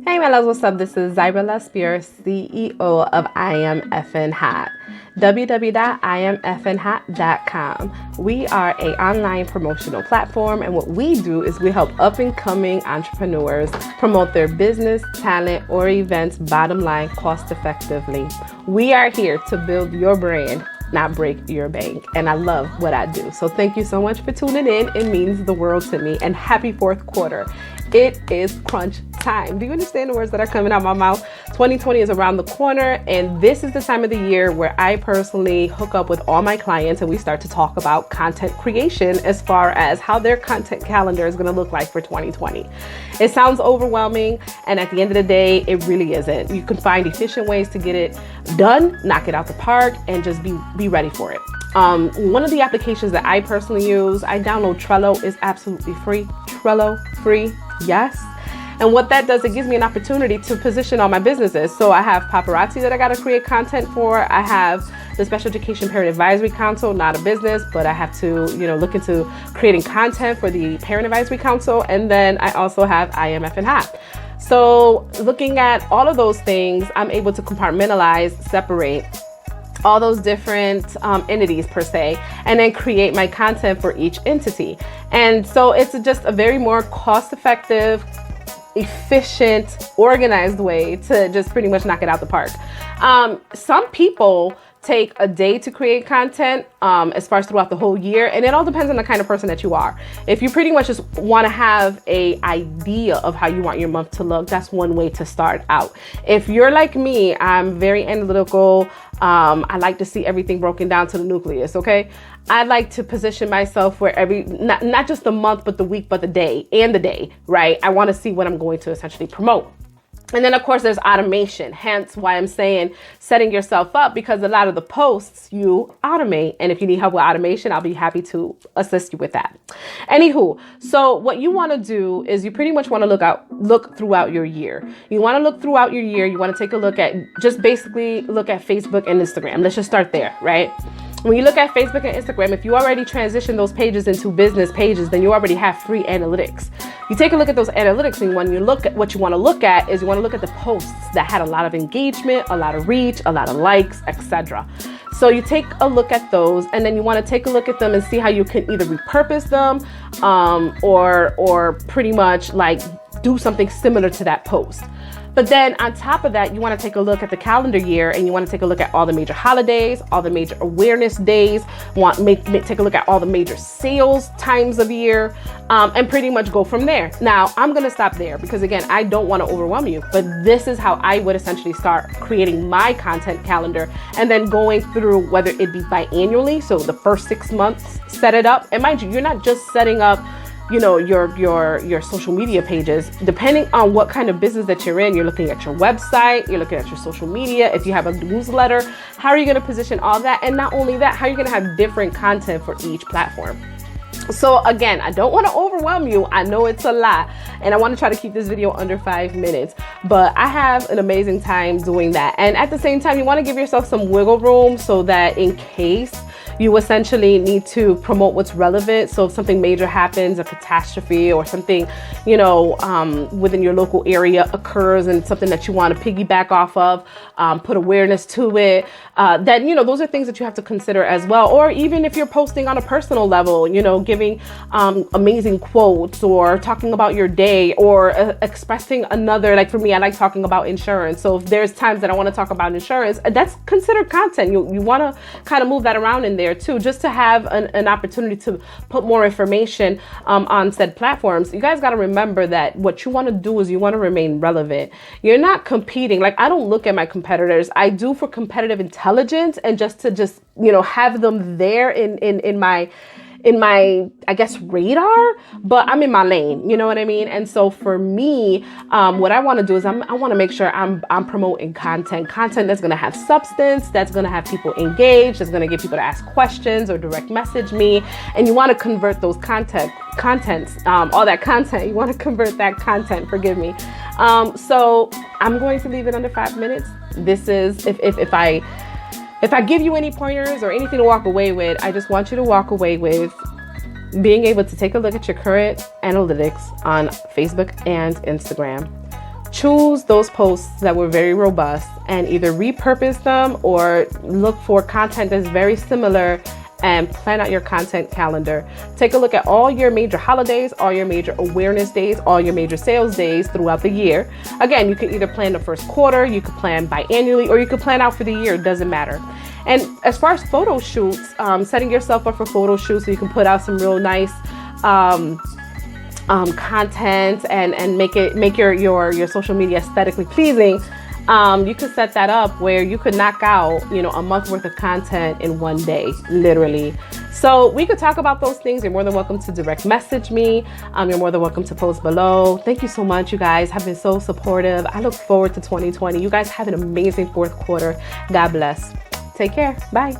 Hey my loves, what's up? This is Zyra Laspier, CEO of I Am Effin' Hot. www.imfnhot.com. We are an online promotional platform, and what we do is we help up-and-coming entrepreneurs promote their business, talent, or events, bottom line, cost-effectively. We are here to build your brand, not break your bank. And I love what I do. So thank you so much for tuning in. It means the world to me. And happy fourth quarter. It is crunch time. Do you understand the words that are coming out my mouth? 2020 is around the corner, and this is the time of the year where I personally hook up with all my clients and we start to talk about content creation as far as how their content calendar is going to look like for 2020. It sounds overwhelming, and at the end of the day, it really isn't. You can find efficient ways to get it done, knock it out the park, and just be ready for it. One of the applications that I personally use, I download Trello. Is absolutely free. Trello, free, yes. And what that does, it gives me an opportunity to position all my businesses. So I have paparazzi that I got to create content for. I have the Special Education Parent Advisory Council, not a business, but I have to, look into creating content for the Parent Advisory Council. And then I also have I Am Effin' Hot. So looking at all of those things, I'm able to compartmentalize, separate all those different entities per se, and then create my content for each entity. And so it's just a very more cost-effective, efficient, organized way to just pretty much knock it out the park. Some people take a day to create content as far as throughout the whole year, and it all depends on the kind of person that you are. If you pretty much just want to have a idea of how you want your month to look, that's one way to start out. If you're like me, I'm very analytical. I like to see everything broken down to the nucleus, okay? I like to position myself where not just the month, but the week, but the day, right? I want to see what I'm going to essentially promote. And then of course there's automation, hence why I'm saying setting yourself up, because a lot of the posts you automate. And if you need help with automation, I'll be happy to assist you with that. Anywho, so what you want to do is you pretty much want to look throughout your year. You want to look throughout your year. You want to take a look at, just basically look at Facebook and Instagram. Let's just start there, right? When you look at Facebook and Instagram, if you already transition those pages into business pages, then you already have free analytics. You take a look at those analytics, and when you look at what you want to look at is you want to look at the posts that had a lot of engagement, a lot of reach, a lot of likes, etc. So you take a look at those, and then you want to take a look at them and see how you can either repurpose them or pretty much like do something similar to that post. But then on top of that, you want to take a look at the calendar year, and you want to take a look at all the major holidays, all the major awareness days, take a look at all the major sales times of year, and pretty much go from there. Now, I'm going to stop there because, again, I don't want to overwhelm you, but this is how I would essentially start creating my content calendar, and then going through whether it be biannually, so the first 6 months, set it up. And mind you, you're not just setting up your social media pages. Depending on what kind of business that you're in, you're looking at your website, you're looking at your social media. If you have a newsletter, how are you going to position all that? And not only that, how are you going to have different content for each platform? So again, I don't want to overwhelm you. I know it's a lot, and I want to try to keep this video under 5 minutes, but I have an amazing time doing that. And at the same time, you want to give yourself some wiggle room so that in case you essentially need to promote what's relevant. So if something major happens, a catastrophe or something, within your local area occurs, and something that you want to piggyback off of, put awareness to it, then, those are things that you have to consider as well. Or even if you're posting on a personal level, giving amazing quotes or talking about your day, or expressing another, like for me, I like talking about insurance. So if there's times that I want to talk about insurance, that's considered content. You want to kind of move that around in there too, just to have an opportunity to put more information on said platforms. You guys got to remember that what you want to do is you want to remain relevant. You're not competing. Like, I don't look at my competitors. I do for competitive intelligence, and just to have them there in my, I guess, radar, but I'm in my lane, you know what I mean? And so for me, what I want to do is I want to make sure I'm promoting content that's going to have substance, that's going to have people engaged, that's going to get people to ask questions or direct message me. And you want to convert those all that content, you want to convert that content, forgive me. So I'm going to leave it under 5 minutes. This is, if I give you any pointers or anything to walk away with, I just want you to walk away with being able to take a look at your current analytics on Facebook and Instagram. Choose those posts that were very robust and either repurpose them or look for content that's very similar and plan out your content calendar. Take a look at all your major holidays, all your major awareness days, all your major sales days throughout the year. Again, you can either plan the first quarter, you could plan biannually, or you could plan out for the year, it doesn't matter. And as far as photo shoots, setting yourself up for photo shoots so you can put out some real nice content and make your social media aesthetically pleasing. You could set that up where you could knock out, a month worth of content in one day, literally. So we could talk about those things. You're more than welcome to direct message me. You're more than welcome to post below. Thank you so much. You guys have been so supportive. I look forward to 2020. You guys have an amazing fourth quarter. God bless. Take care. Bye.